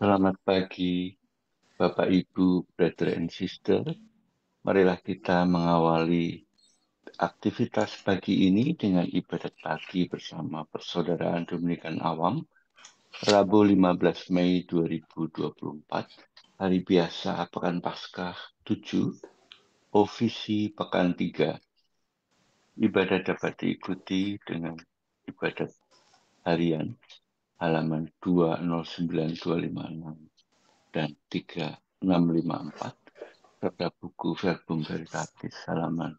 Selamat pagi, Bapak, Ibu, Brother and Sister. Marilah kita mengawali aktivitas pagi ini dengan ibadat pagi bersama Persaudaraan Dominikan Awam, Rabu 15 Mei 2024, hari biasa Pekan Paskah 7, Ofisi Pekan 3. Ibadat dapat diikuti dengan ibadat harian halaman 209256 dan 3654 serta buku Verbum Veritatis halaman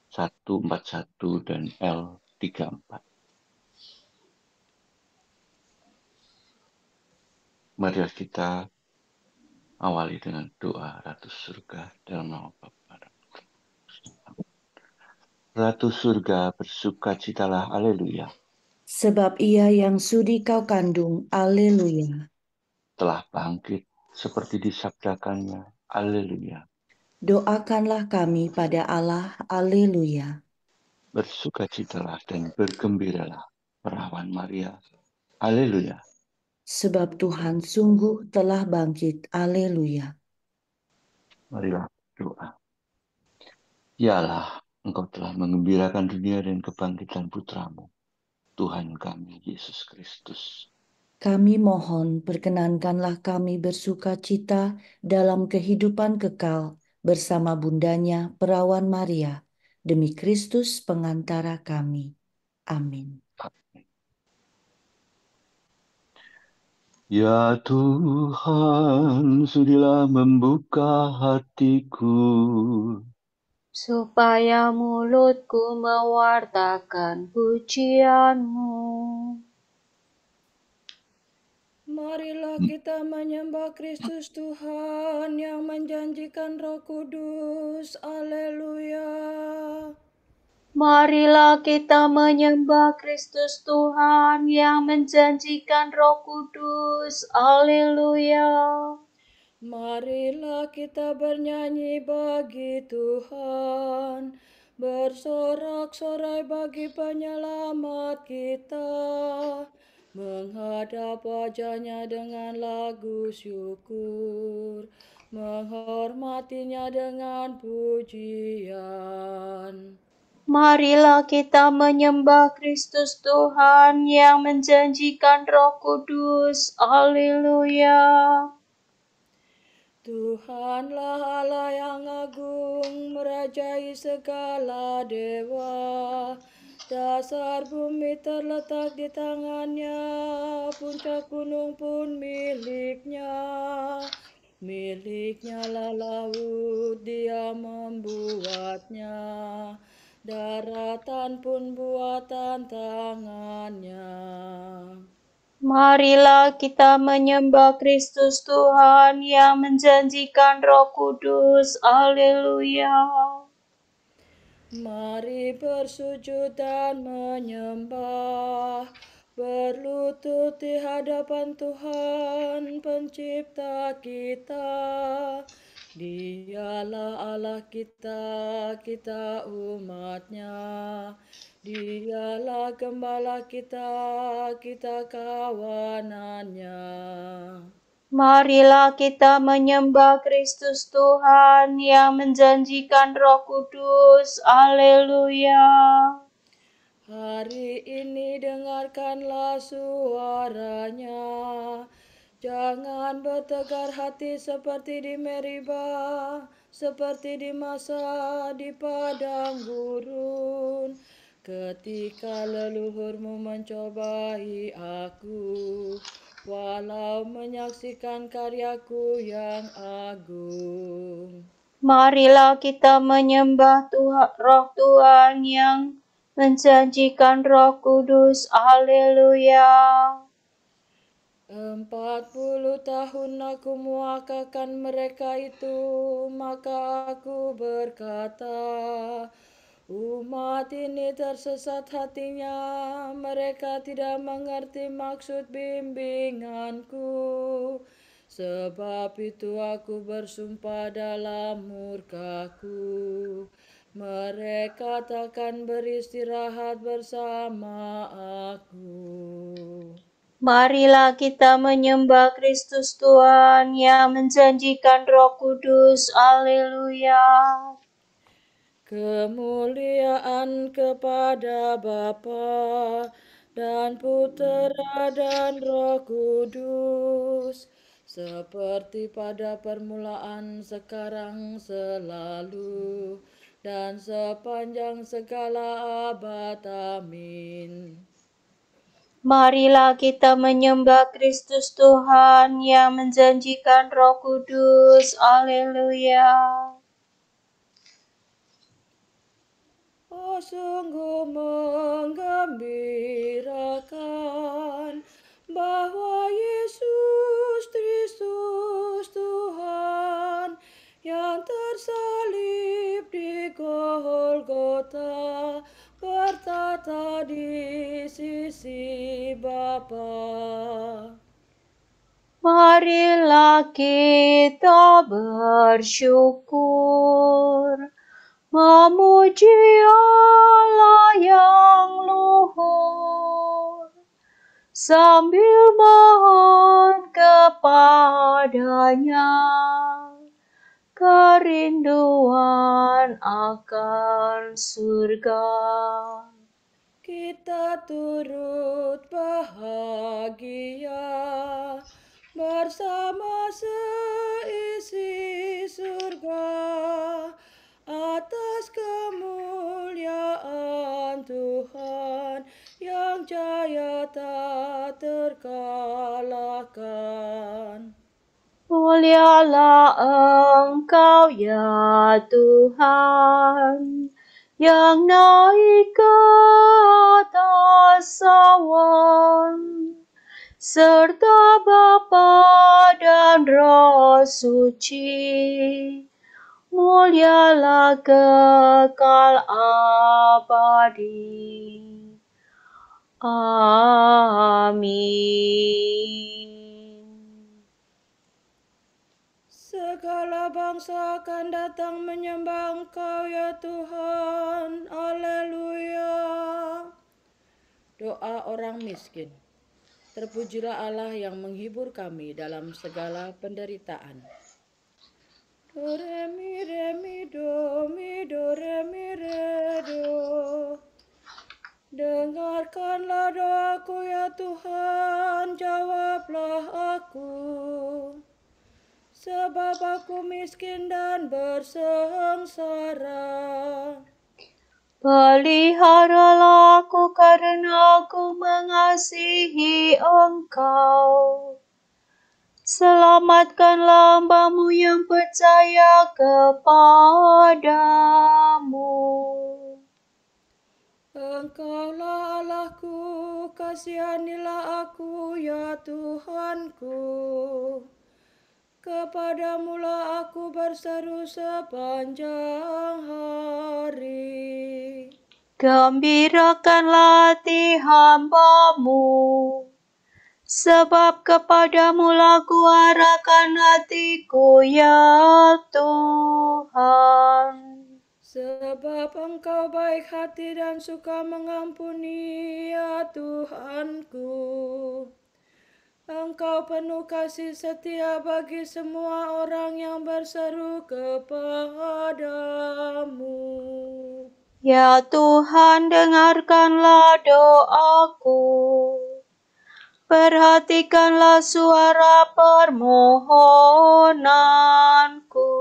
141 dan L34. Mari kita awali dengan doa Ratu Surga dalam nama Bapa dan Putra. Ratu Surga, bersukacitalah, haleluya, Sebab ia yang sudi kau kandung, haleluya. telah bangkit seperti disabdakannya, haleluya. Doakanlah kami pada Allah, haleluya. Bersukacitalah dan bergembiralah, perawan Maria, haleluya. Sebab Tuhan sungguh telah bangkit, haleluya. Marilah doa. Ya Allah, Engkau telah mengembirakan dunia dan kebangkitan putramu, Tuhan kami Yesus Kristus. Kami mohon perkenankanlah kami bersuka cita dalam kehidupan kekal bersama bundanya Perawan Maria, demi Kristus pengantara kami. Amin. Ya Tuhan, sudilah membuka hatiku, supaya mulutku mewartakan pujian-Mu. Marilah kita menyembah Kristus Tuhan yang menjanjikan Roh Kudus. Haleluya. Marilah kita menyembah Kristus Tuhan yang menjanjikan Roh Kudus. Haleluya. Marilah kita bernyanyi bagi Tuhan, bersorak-sorai bagi penyelamat kita, menghadap wajahnya dengan lagu syukur, menghormatinya dengan pujian. Marilah kita menyembah Kristus Tuhan yang menjanjikan Roh Kudus. Haleluya. Tuhanlah Allah yang agung, merajai segala dewa. Dasar bumi terletak di tangannya, puncak gunung pun miliknya. Miliknya lah laut, dia membuatnya. Daratan pun buatan tangannya. Marilah kita menyembah Kristus Tuhan yang menjanjikan Roh Kudus. Haleluya. Mari bersujud dan menyembah, berlutut di hadapan Tuhan pencipta kita. Dialah Allah kita, kita umatnya. Dialah gembala kita, kita kawanannya. Marilah kita menyembah Kristus Tuhan yang menjanjikan Roh Kudus. Haleluya. Hari ini dengarkanlah suaranya. Jangan bertegar hati seperti di Meribah, seperti di masa di padang gurun. Ketika leluhurmu mencobai aku, walau menyaksikan karyaku yang agung. Marilah kita menyembah Roh Tuhan yang menjanjikan Roh Kudus. Haleluya. 40 tahun aku muakakan mereka itu, maka aku berkata, umat ini tersesat hatinya, mereka tidak mengerti maksud bimbinganku. Sebab itu aku bersumpah dalam murkaku, mereka takkan beristirahat bersama aku. Marilah kita menyembah Kristus Tuhan yang menjanjikan Roh Kudus. Haleluya. Kemuliaan kepada Bapa dan Putera dan Roh Kudus, seperti pada permulaan, sekarang, selalu, dan sepanjang segala abad. Amin. Marilah kita menyembah Kristus Tuhan yang menjanjikan Roh Kudus. Haleluya. Oh, sungguh menggembirakan bahwa Yesus Kristus Tuhan yang tersalib di Golgota bertata di sisi Bapa. Marilah kita bersyukur, memuji Allah yang luhur, sambil mohon kepadanya kerinduan akan surga. Kita turut bahagia bersama seisi surga atas kemuliaan Tuhan yang jaya tak terkalahkan. Mulialah Engkau ya Tuhan, yang naik ke atas awan, serta Bapa dan Roh Suci, mulialah kekal abadi. Amin. Segala bangsa akan datang menyembah Engkau ya Tuhan. Haleluya. Doa orang miskin. Terpujilah Allah yang menghibur kami dalam segala penderitaan. Do re mi do mi do re mi re do. Dengarkanlah doaku ya Tuhan, jawablah aku. Sebab aku miskin dan bersengsara. Peliharalah aku karena aku mengasihi Engkau. Selamatkanlah hamba-Mu yang percaya kepadamu. Engkaulah Allahku, kasihanilah aku ya Tuhanku. Kepadamulah aku berseru sepanjang hari. Gembirakanlah hati hamba-Mu, sebab kepadamulah ku arahkan hatiku ya Tuhan. Sebab Engkau baik hati dan suka mengampuni ya Tuhanku. Engkau penuh kasih setia bagi semua orang yang berseru kepadamu. Ya Tuhan, dengarkanlah doaku. Perhatikanlah suara permohonanku.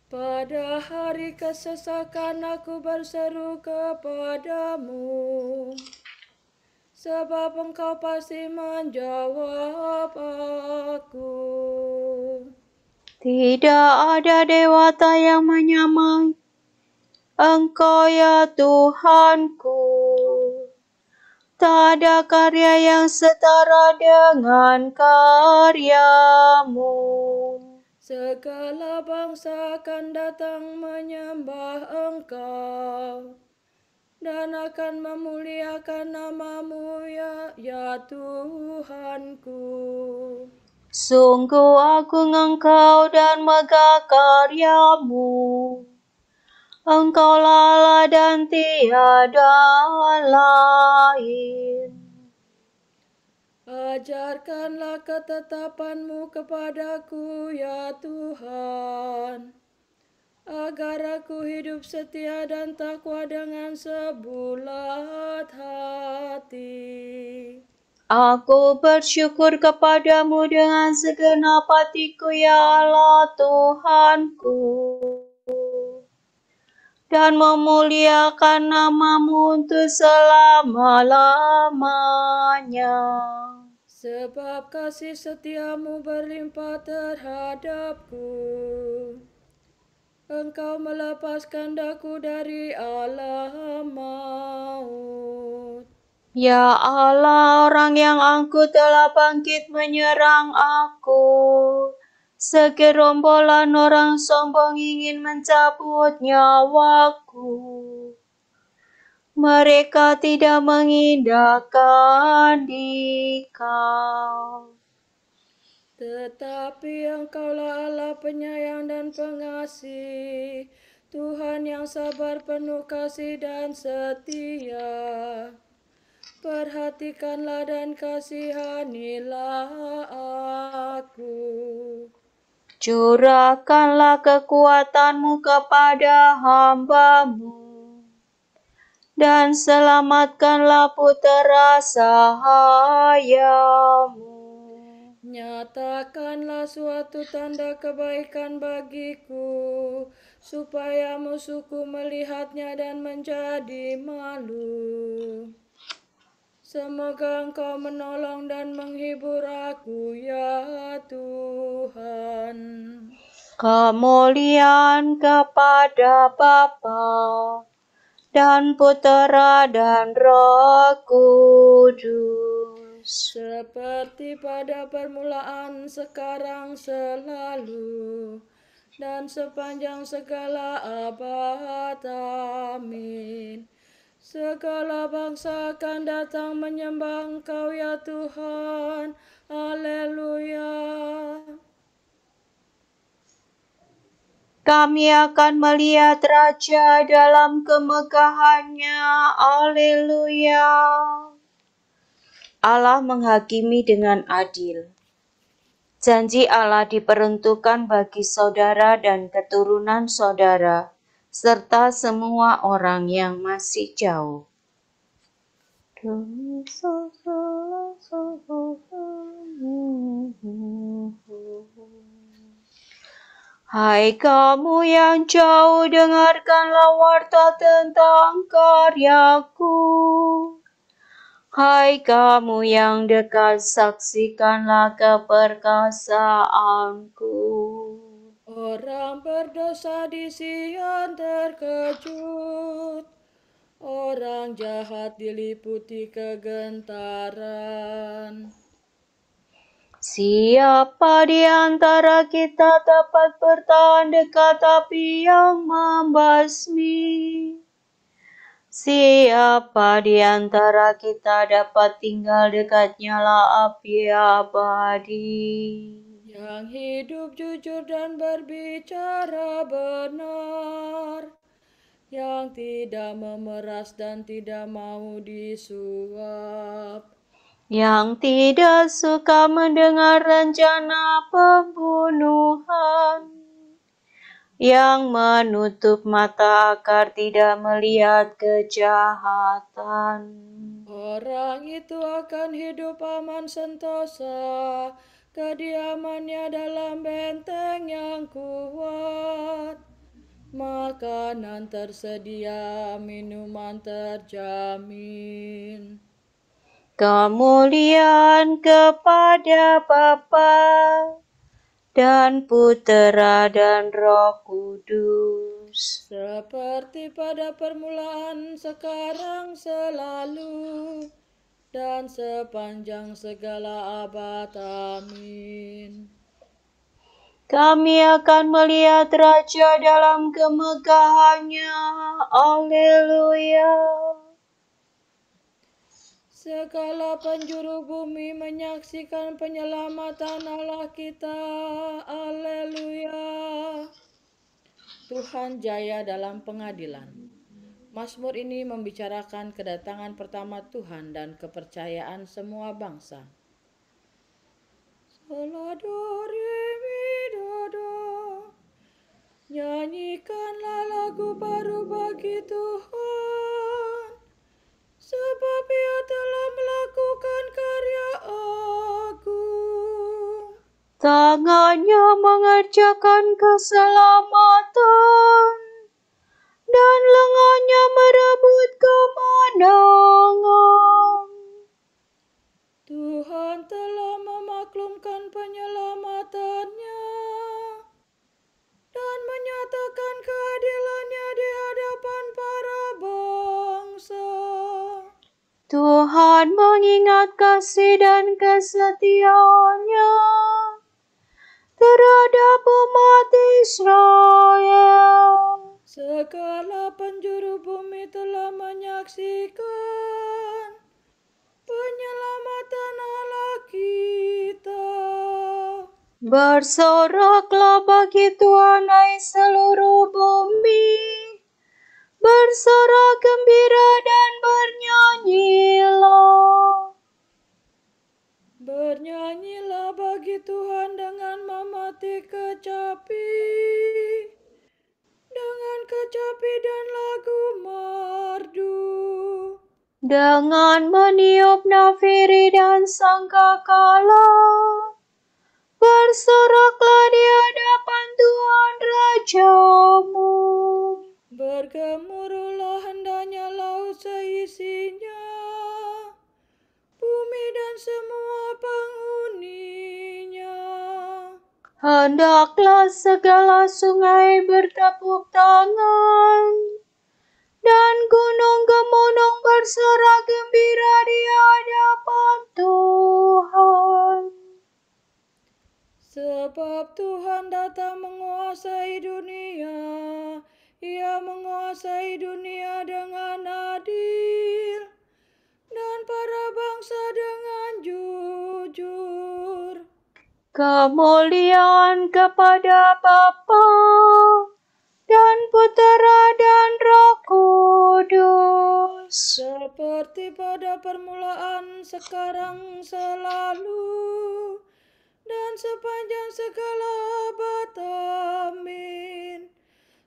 Pada hari kesesakan aku berseru kepadamu. Sebab Engkau pasti menjawab aku. Tidak ada dewata yang menyamai Engkau ya Tuhanku. Tak ada karya yang setara dengan karya-Mu. Segala bangsa akan datang menyembah Engkau dan akan memuliakan nama-Mu ya Tuhanku. Sungguh agung Engkau dan megah karya-Mu. Engkaulah Allah dan tiada lain. Ajarkanlah ketetapan-Mu kepadaku, ya Tuhan, agar aku hidup setia dan takwa dengan sebulat hati. Aku bersyukur kepadamu dengan segenap hatiku, ya Allah Tuhanku, dan memuliakan nama-Mu untuk selama-lamanya. Sebab kasih setia-Mu berlimpah terhadapku. Engkau melepaskan daku dari alam maut. Ya Allah, orang yang angkuh telah bangkit menyerang aku. Segerombolan orang sombong ingin mencabut nyawaku. Mereka tidak mengindahkan Dikau. Tetapi Engkaulah Allah penyayang dan pengasih, Tuhan yang sabar penuh kasih dan setia. Perhatikanlah dan kasihanilah aku. Curahkanlah kekuatan-Mu kepada hamba-Mu, dan selamatkanlah putera sahayamu. Nyatakanlah suatu tanda kebaikan bagiku, supaya musuhku melihatnya dan menjadi malu. Semoga Engkau menolong dan menghibur aku, ya Tuhan. Kemuliaan kepada Bapa dan Putera dan Roh Kudus, Seperti pada permulaan, sekarang, selalu, dan sepanjang segala abad. Amin. Segala bangsa akan datang menyembah Engkau, ya Tuhan. Haleluya. kami akan melihat Raja dalam kemegahannya. Haleluya. Allah menghakimi dengan adil. Janji Allah diperuntukkan bagi saudara dan keturunan saudara, serta semua orang yang masih jauh. Hai kamu yang jauh, dengarkanlah warta tentang karyaku. Hai kamu yang dekat, saksikanlah keperkasaanku. Orang berdosa di Sion terkejut, orang jahat diliputi kegentaran. Siapa di antara kita dapat bertahan dekat api yang membasmi? Siapa di antara kita dapat tinggal dekat nyala api abadi? Yang hidup jujur dan berbicara benar, yang tidak memeras dan tidak mau disuap, Yang tidak suka mendengar rencana pembunuhan, yang menutup mata agar tidak melihat kejahatan. orang itu akan hidup aman sentosa, kediamannya dalam benteng yang kuat. Makanan tersedia, minuman terjamin. Kemuliaan kepada Bapa dan Putera dan Roh Kudus, Seperti pada permulaan, sekarang, selalu, dan sepanjang segala abad. Amin. kami akan melihat Raja dalam kemegahannya. Haleluya. Segala penjuru bumi menyaksikan penyelamatan Allah kita. Haleluya. Tuhan jaya dalam pengadilan. Mazmur ini membicarakan kedatangan pertama Tuhan dan kepercayaan semua bangsa. La do re mi do do. Nyanyikanlah lagu baru bagi Tuhan, sebab Ia telah melakukan karya agung. Tangannya mengerjakan keselamatan, dan lengannya merebut kemenangan. Tuhan telah memaklumkan penyelamatannya dan menyatakan keadilannya di hadapan para bangsa. Tuhan mengingat kasih dan kesetiaannya terhadap umat Israel. Segala penjuru bumi telah menyaksikan penyelamatan Allah kita. Bersoraklah bagi Tuhan, hai seluruh bumi. Bersorak gembira dan bernyanyilah. Bernyanyilah bagi Tuhan dengan memati kecapi, dengan kecapi dan lagu merdu. Dengan meniup nafiri dan sangkakala, bersoraklah di hadapan Tuhan Rajamu. Bergemuruhlah hendaknya laut seisinya, bumi dan semua penghuninya. Hendaklah segala sungai bertepuk tangan, dan gunung-gunung bersorak gembira di hadapan Tuhan. Sebab Tuhan datang menguasai dunia, Ia menguasai dunia dengan adil, dan para bangsa dengan jujur. Kemuliaan kepada Bapa dan Putera dan Roh Kudus, Seperti pada permulaan, sekarang, selalu, dan sepanjang segala abad. Amin.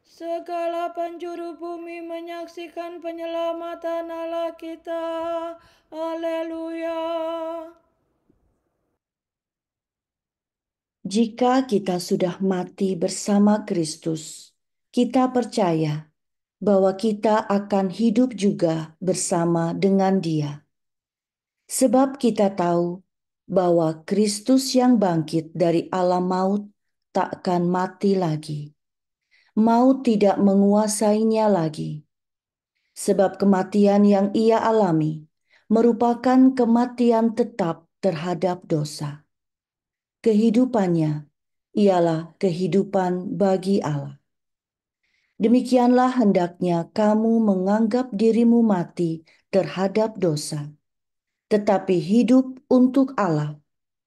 Segala penjuru bumi menyaksikan penyelamatan Allah kita. Haleluya. Jika kita sudah mati bersama Kristus, kita percaya bahwa kita akan hidup juga bersama dengan Dia. Sebab kita tahu bahwa Kristus yang bangkit dari alam maut takkan mati lagi. Maut tidak menguasainya lagi. Sebab kematian yang Ia alami merupakan kematian tetap terhadap dosa. Kehidupannya ialah kehidupan bagi Allah. Demikianlah hendaknya kamu menganggap dirimu mati terhadap dosa, tetapi hidup untuk Allah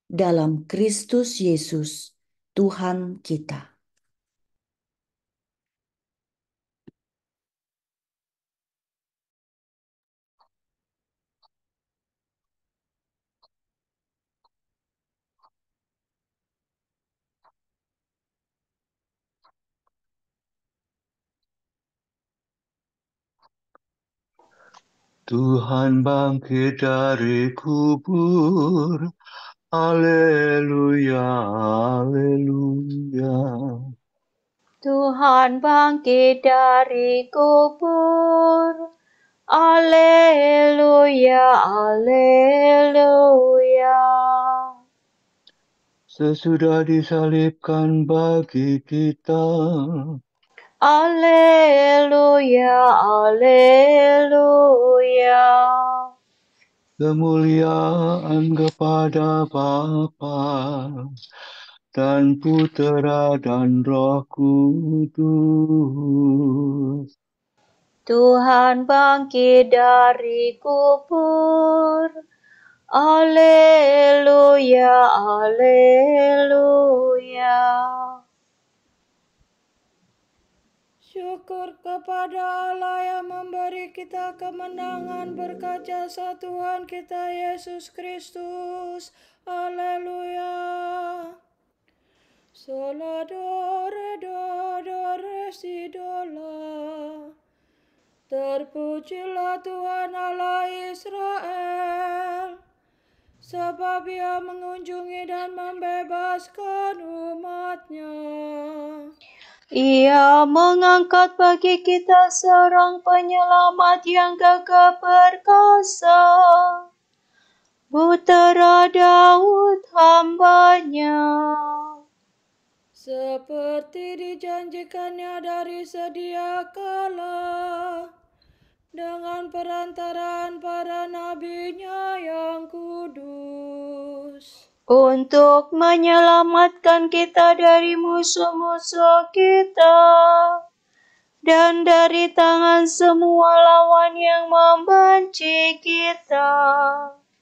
dalam Kristus Yesus, Tuhan kita. Tuhan bangkit dari kubur. Haleluya, haleluya. Tuhan bangkit dari kubur. Haleluya, haleluya. Sesudah disalibkan bagi kita. Haleluya, haleluya. Kemuliaan kepada Bapa dan Putera dan Roh Kudus. Tuhan bangkit dari kubur. Haleluya, haleluya. syukur kepada Allah yang memberi kita kemenangan berkat jasa Tuhan kita Yesus Kristus. Haleluya. Sola do re si do la. Terpujilah Tuhan Allah Israel, sebab Ia mengunjungi dan membebaskan umat-Nya. Ia mengangkat bagi kita seorang penyelamat yang gagah perkasa, Putera Daud hamba-Nya. Seperti dijanjikannya dari sedia kala, dengan perantaraan para nabi-Nya yang kudus. Untuk menyelamatkan kita dari musuh-musuh kita, dan dari tangan semua lawan yang membenci kita.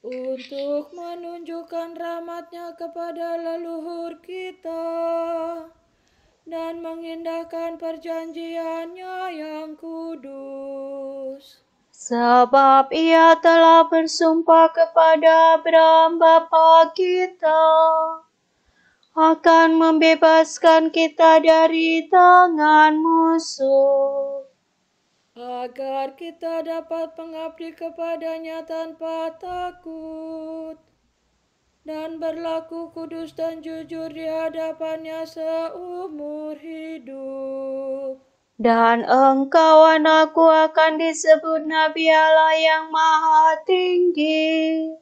Untuk menunjukkan rahmat-Nya kepada leluhur kita, dan mengindahkan perjanjian-Nya yang kudus. Sebab Ia telah bersumpah kepada Abraham bapa kita, akan membebaskan kita dari tangan musuh, agar kita dapat mengabdi kepada-Nya tanpa takut, dan berlaku kudus dan jujur di hadapan-Nya seumur hidup. Dan engkau anakku akan disebut Nabi Allah yang Maha Tinggi,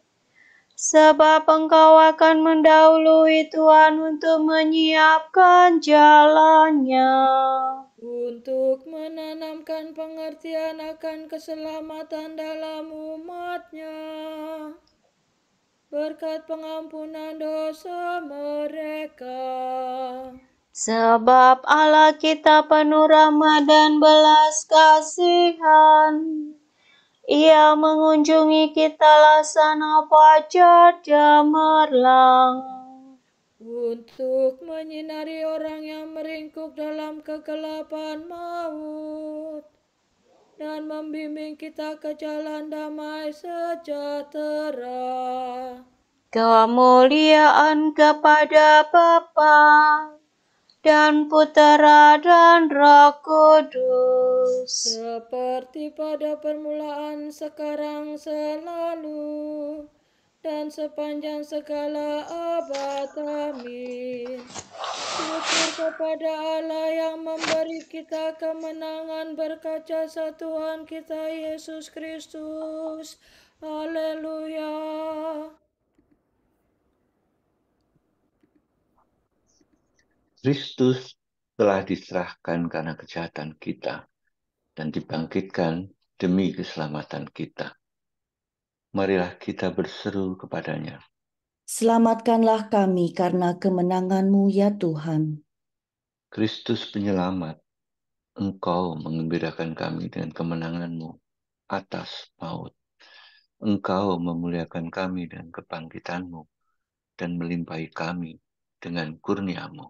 sebab engkau akan mendahului Tuhan untuk menyiapkan jalannya, Untuk menanamkan pengertian akan keselamatan dalam umat-Nya, berkat pengampunan dosa mereka. sebab Allah kita penuh rahmat dan belas kasihan. Ia mengunjungi kita laksana fajar cemerlang, Untuk menyinari orang yang meringkuk dalam kegelapan maut, dan membimbing kita ke jalan damai sejahtera. kemuliaan kepada Bapa dan Putera dan Roh Kudus, Seperti pada permulaan, sekarang, selalu, dan sepanjang segala abad. Amin. Syukur kepada Allah yang memberi kita kemenangan berkat jasa Tuhan kita Yesus Kristus. Haleluya. Kristus telah diserahkan karena kejahatan kita dan dibangkitkan demi keselamatan kita. Marilah kita berseru kepadanya. Selamatkanlah kami karena kemenangan-Mu ya Tuhan. Kristus penyelamat, Engkau mengembirakan kami dengan kemenangan-Mu atas maut. Engkau memuliakan kami dengan kebangkitan-Mu dan melimpahi kami dengan kurnia-Mu.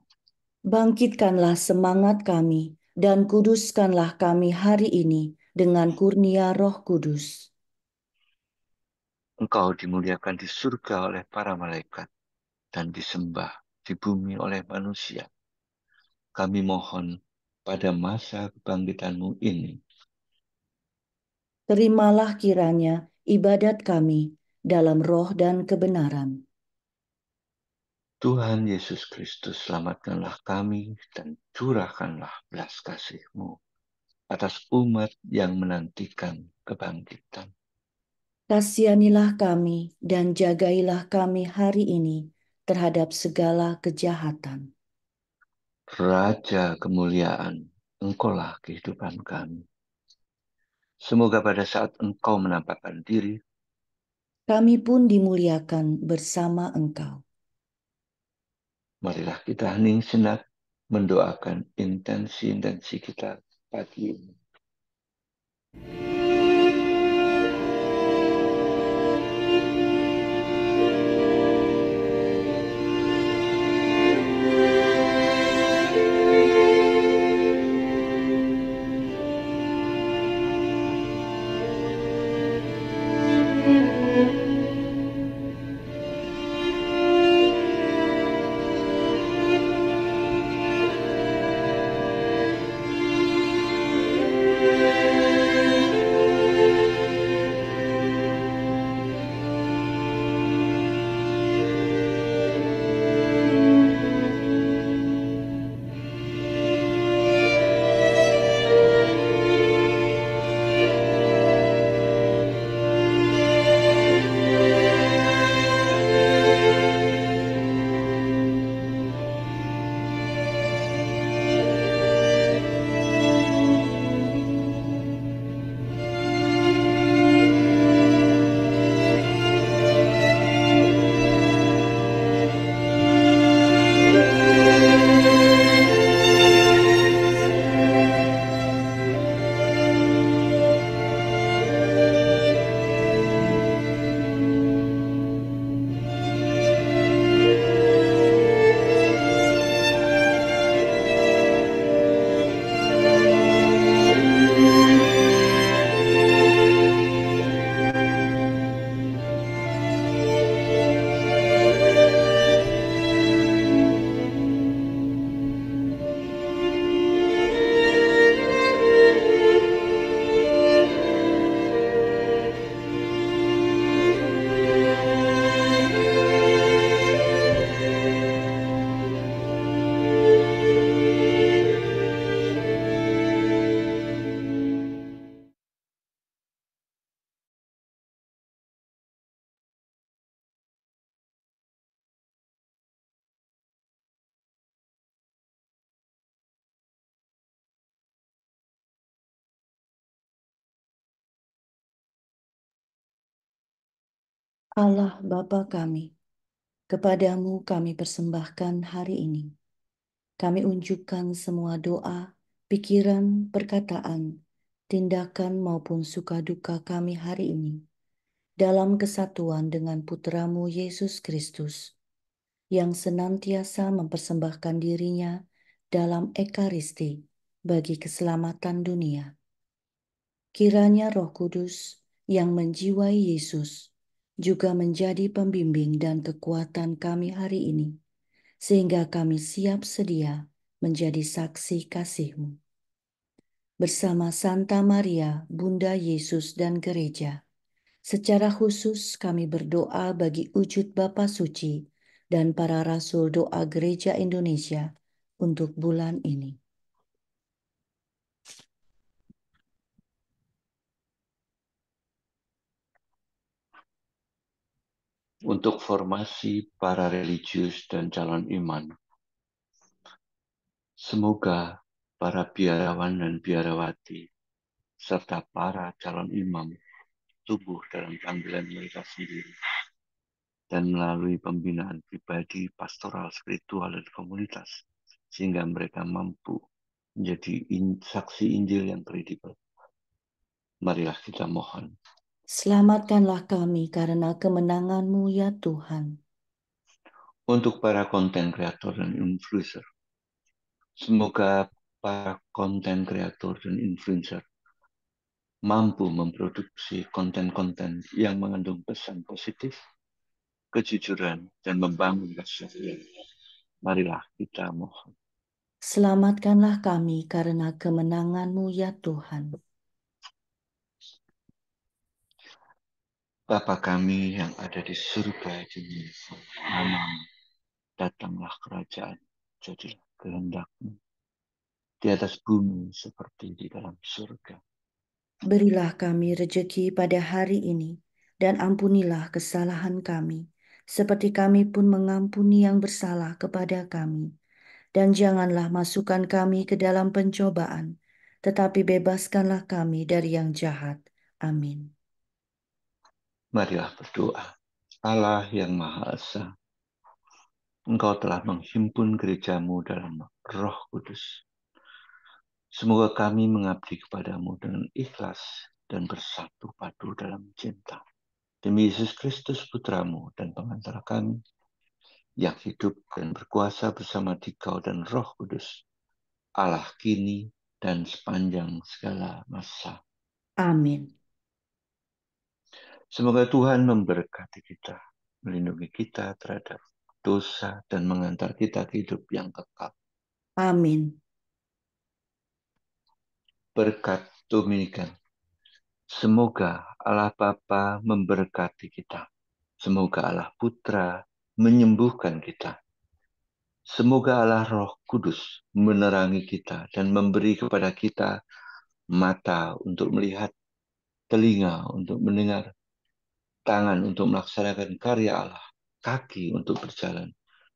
Bangkitkanlah semangat kami dan kuduskanlah kami hari ini dengan kurnia Roh Kudus. Engkau dimuliakan di surga oleh para malaikat dan disembah di bumi oleh manusia. Kami mohon pada masa kebangkitan-Mu ini, Terimalah kiranya ibadat kami dalam roh dan kebenaran. Tuhan Yesus Kristus, selamatkanlah kami dan curahkanlah belas kasih-Mu atas umat yang menantikan kebangkitan. Kasihanilah kami dan jagailah kami hari ini terhadap segala kejahatan. Raja kemuliaan, Engkaulah kehidupan kami. Semoga pada saat Engkau menampakkan diri, Kami pun dimuliakan bersama Engkau. marilah kita hening sejenak mendoakan intensi-intensi kita pagi ini. Allah Bapa kami, kepadamu kami persembahkan hari ini. Kami unjukkan semua doa, pikiran, perkataan, tindakan maupun suka duka kami hari ini dalam kesatuan dengan Putramu Yesus Kristus yang senantiasa mempersembahkan dirinya dalam Ekaristi bagi keselamatan dunia. Kiranya Roh Kudus yang menjiwai Yesus juga menjadi pembimbing dan kekuatan kami hari ini, sehingga kami siap sedia menjadi saksi kasih-Mu. Bersama Santa Maria, Bunda Yesus dan Gereja, secara khusus kami berdoa bagi wujud Bapa Suci dan para rasul doa Gereja Indonesia untuk bulan ini. Untuk formasi para religius dan calon iman, semoga para biarawan dan biarawati serta para calon imam tumbuh dalam panggilan mereka sendiri dan melalui pembinaan pribadi, pastoral, spiritual, dan komunitas, sehingga mereka mampu menjadi saksi Injil yang kredibel. Marilah kita mohon. Selamatkanlah kami karena kemenangan-Mu ya Tuhan. Untuk para konten kreator dan influencer, semoga para konten kreator dan influencer mampu memproduksi konten-konten yang mengandung pesan positif, kejujuran, dan membangun kesatuan. Marilah kita mohon. Selamatkanlah kami karena kemenangan-Mu ya Tuhan. Bapa kami yang ada di surga, namamu, datanglah kerajaan, jadilah kehendak-Mu di atas bumi seperti di dalam surga. Berilah kami rejeki pada hari ini, dan ampunilah kesalahan kami, seperti kami pun mengampuni yang bersalah kepada kami. Dan janganlah masukkan kami ke dalam pencobaan, tetapi bebaskanlah kami dari yang jahat. Amin. Marilah berdoa. Allah yang Maha Esa, Engkau telah menghimpun gerejamu dalam Roh Kudus. Semoga kami mengabdi kepadamu dengan ikhlas dan bersatu padu dalam cinta. Demi Yesus Kristus Putramu dan pengantara kami, yang hidup dan berkuasa bersama Dikau dan Roh Kudus, Allah kini dan sepanjang segala masa. Amin. Semoga Tuhan memberkati kita, melindungi kita terhadap dosa, dan mengantar kita ke hidup yang kekal. Amin. Berkat Dominikan. Semoga Allah Bapa memberkati kita. Semoga Allah Putra menyembuhkan kita. Semoga Allah Roh Kudus menerangi kita dan memberi kepada kita mata untuk melihat, telinga untuk mendengar, tangan untuk melaksanakan karya Allah, kaki untuk berjalan,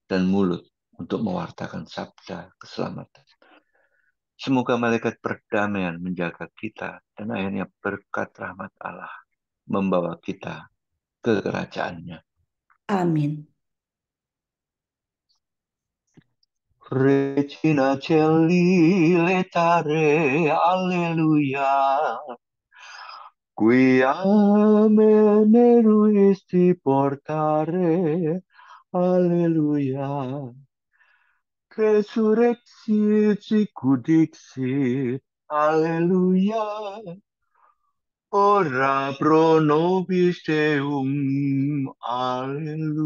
dan mulut untuk mewartakan sabda keselamatan. Semoga malaikat perdamaian menjaga kita, dan akhirnya berkat rahmat Allah membawa kita ke kerajaannya. Amin. Regina Celi letare, alleluia. Quia meruisti portare, alleluia. Resurrexit sicut dixit, alleluia. Ora pro nobis Deum, alleluia.